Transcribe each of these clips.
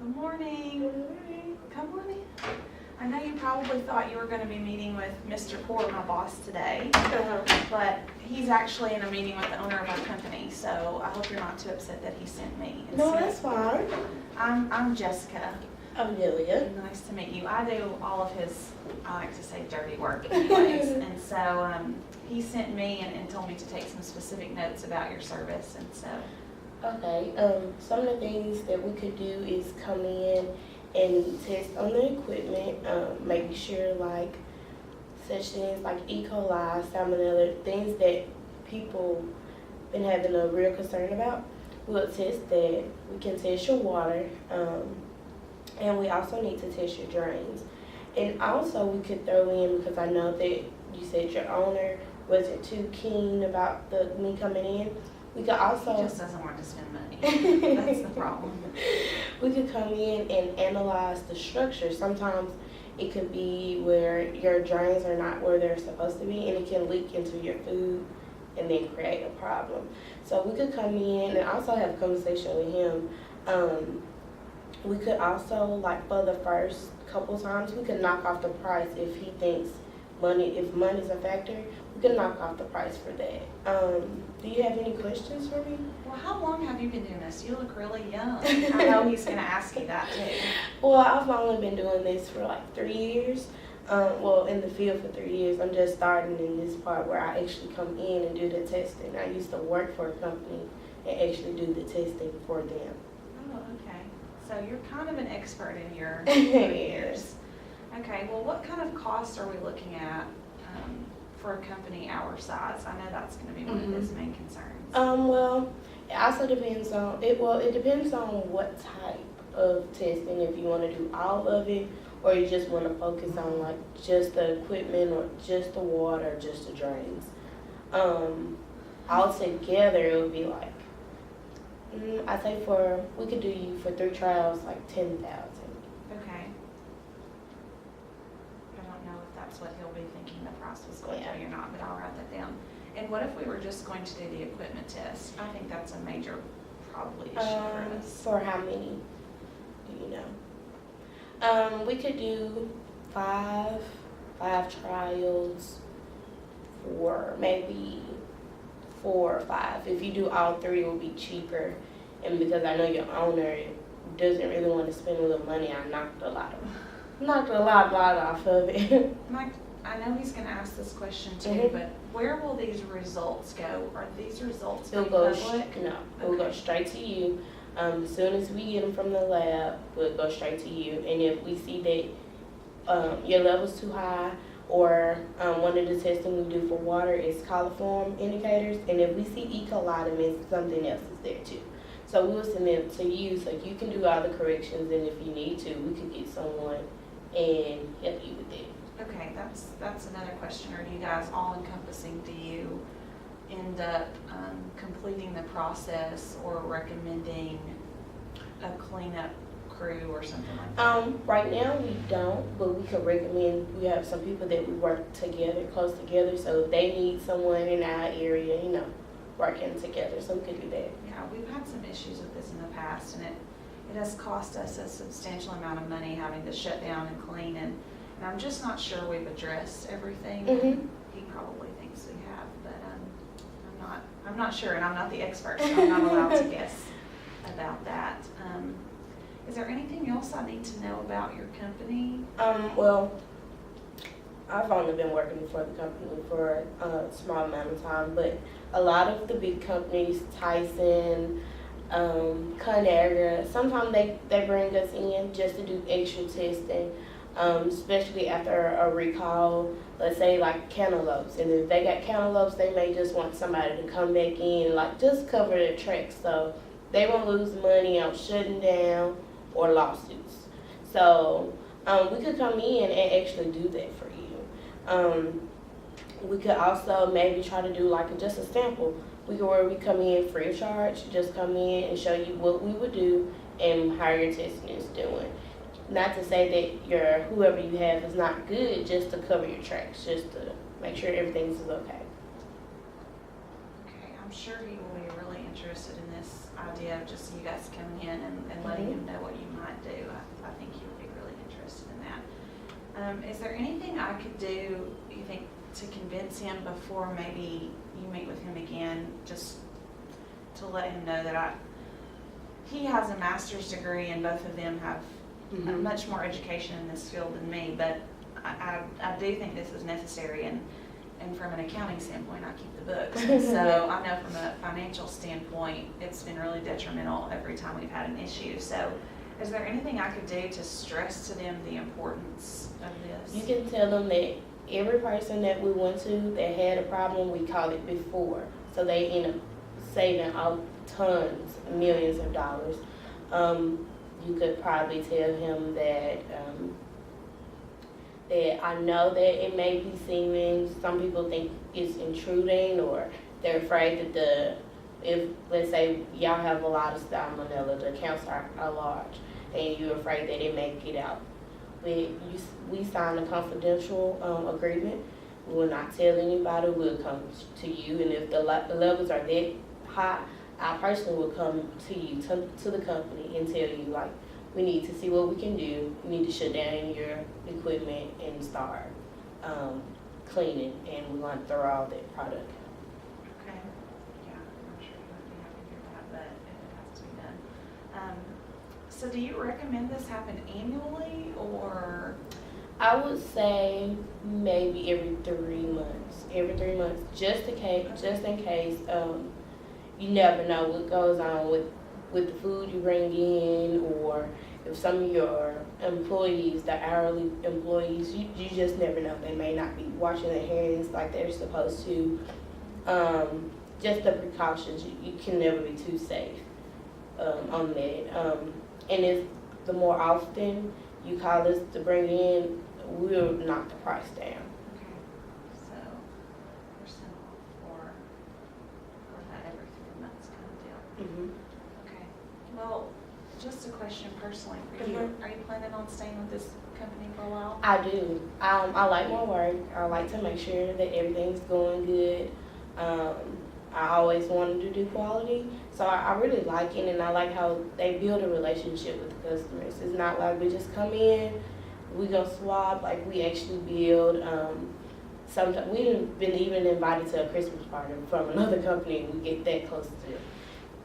Good morning. Good morning. Come on in. I know you probably thought you were going to be meeting with Mr. Poor, my boss, today, but he's actually in a meeting with the owner of our company, so I hope you're not too upset that he sent me. No, that's fine. I'm Jessica. Amelia. Nice to meet you. I do all of his, I like to say, dirty work anyways, and so he sent me and told me to take some specific notes about your service, and so. Okay, some of the things that we could do is come in and test on the equipment, making sure like such things like E. coli, salmonella, things that people been having a real concern about. We'll test that. We can test your water, and we also need to test your drains. And also we could throw in, because I know that you said your owner wasn't too keen about me coming in. We could also. He just doesn't want to spend money. That's the problem. We could come in and analyze the structure. Sometimes it could be where your drains are not where they're supposed to be, and it can leak into your food and then create a problem. So we could come in and also have a conversation with him. We could also, like for the first couple times, we could knock off the price if he thinks if money's a factor. We could knock off the price for that. Do you have any questions for me? Well, how long have you been doing this? You look really young. I know he's going to ask you that too. Well, I've only been doing this for like 3 years. In the field for 3 years. I'm just starting in this part where I actually come in and do the testing. I used to work for a company and actually do the testing for them. Oh, okay. So you're kind of an expert in your Yes. years. Okay, well, what kind of cost are we looking at for a company our size? I know that's going to be one of his main concerns. Well, it also depends on it depends on what type of testing. If you want to do all of it, or you just want to focus on like just the equipment, or just the water, or just the drains. All together, it would be like I say we could do you for 3 trials like 10,000. Okay. I don't know if that's what he'll be thinking the price was going to be or not, but I'll write that down. And what if we were just going to do the equipment test? I think that's a major probably issue for us. For how many? Do you know? We could do 5 trials for maybe 4 or 5. If you do all 3, it will be cheaper. And because I know your owner doesn't really want to spend a little money, I knocked a lot off of it. Mike, I know he's going to ask this question too, but where will these results go? Are these results made public? No, it will go straight to you. As soon as we get them from the lab, we'll go straight to you. And if we see that your level's too high, or one of the testing we do for water is coliform indicators, and if we see E. coli, that means something else is there too. So we'll send them to you so you can do all the corrections, and if you need to, we could get someone and help you with it. Okay, that's another question. Are you guys all encompassing? Do you end up completing the process or recommending a cleanup crew or something like that? Right now we don't, but we could recommend. We have some people that we work together, close together, so if they need someone in our area, working together, so we could do that. Yeah, we've had some issues with this in the past, and it has cost us a substantial amount of money having to shut down and clean, and I'm just not sure we've addressed everything. He probably thinks we have, but I'm not sure, and I'm not the expert, so I'm not allowed to guess about that. Is there anything else I need to know about your company? Well, I've only been working for the company for a small amount of time, but a lot of the big companies, Tyson, Conagra, sometimes they bring us in just to do extra testing, especially after a recall. Let's say like cantaloupes, and if they got cantaloupes, they may just want somebody to come back in, like just cover their tracks, so they won't lose money on shutting down or lawsuits. So we could come in and actually do that for you. We could also maybe try to do like just a sample. Where we come in free of charge, just come in and show you what we would do and how your testing is doing. Not to say that whoever you have is not good, just to cover your tracks, just to make sure everything's okay. Okay, I'm sure he will be really interested in this idea of just you guys coming in and letting him know what you might do. I think he would be really interested in that. Is there anything I could do, you think, to convince him before maybe you meet with him again, just to let him know that he has a master's degree and both of them have much more education in this field than me, but I do think this is necessary, and from an accounting standpoint, I keep the books. So I know from a financial standpoint, it's been really detrimental every time we've had an issue. So is there anything I could do to stress to them the importance of this? You can tell them that every person that we went to that had a problem, we caught it before. So they end up saving out tons, millions of dollars. You could probably tell him that that I know that it may be seeming, some people think it's intruding, or they're afraid that if, let's say, y'all have a lot of salmonella, the accounts are large, and you're afraid that it may get out. We signed a confidential agreement. We will not tell anybody. We'll come to you, and if the levels are that high, I personally will come to you, to the company, and tell you, like, we need to see what we can do. We need to shut down your equipment and start cleaning, and we're going to throw all that product. Okay. Yeah, I'm sure you would be happy to hear that, but it has to be done. So do you recommend this happen annually, or? I would say maybe every 3 months. Every 3 months, just in case. You never know what goes on with the food you bring in, or if some of your employees, the hourly employees, you just never know. They may not be washing their hands like they're supposed to. Just the precautions. You can never be too safe on that. And if the more often you call us to bring in, we'll knock the price down. Okay. So, percent off for that every 3 months kind of deal. Mm-hmm. Okay. Well, just a question personally for you. Are you planning on staying with this company for a while? I do. I like my work. I like to make sure that everything's going good. I always wanted to do quality, so I really like it, and I like how they build a relationship with the customers. It's not like we just come in, we go swap, like we actually build. Sometimes we've been even invited to a Christmas party from another company, and we get that close to it.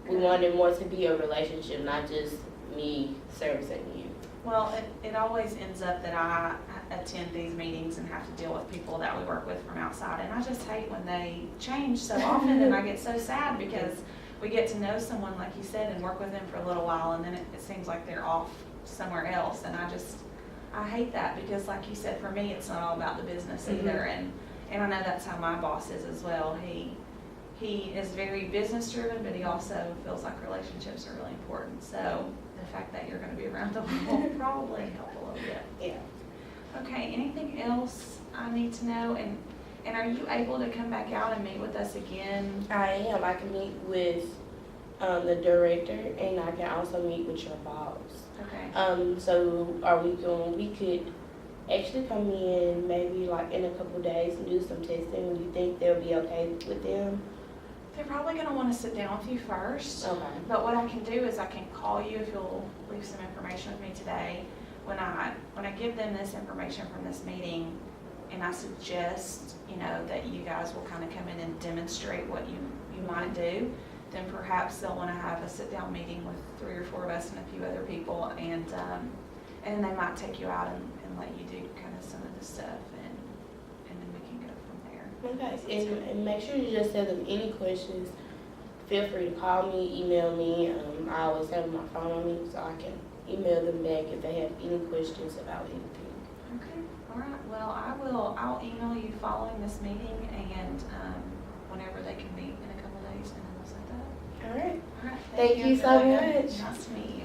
We wanted more to be a relationship, not just me servicing you. Well, it always ends up that I attend these meetings and have to deal with people that we work with from outside, and I just hate when they change so often, and I get so sad because we get to know someone, like you said, and work with them for a little while, and then it seems like they're off somewhere else, and I hate that because, like you said, for me, it's not all about the business either, and I know that's how my boss is as well. He is very business driven, but he also feels like relationships are really important. So the fact that you're going to be around them will probably help a little bit. Yeah. Okay, anything else I need to know? And are you able to come back out and meet with us again? I am. I can meet with the director, and I can also meet with your boss. Okay. So we could actually come in maybe like in a couple of days and do some testing. Do you think they'll be okay with them? They're probably going to want to sit down with you first. Okay. But what I can do is I can call you if you'll leave some information with me today. When I give them this information from this meeting, and I suggest, that you guys will kind of come in and demonstrate what you might do, then perhaps they'll want to have a sit-down meeting with 3 or 4 of us and a few other people, and then they might take you out and let you do kind of some of the stuff, and then we can go from there. Okay, and make sure you just tell them any questions. Feel free to call me, email me. I always have my phone on me, so I can email them back if they have any questions about anything. Okay, all right. Well, I'll email you following this meeting, and whenever they can meet in a couple of days, and then we'll set that up. All right. All right. Thank you so Amelia. much. Nice to meet you.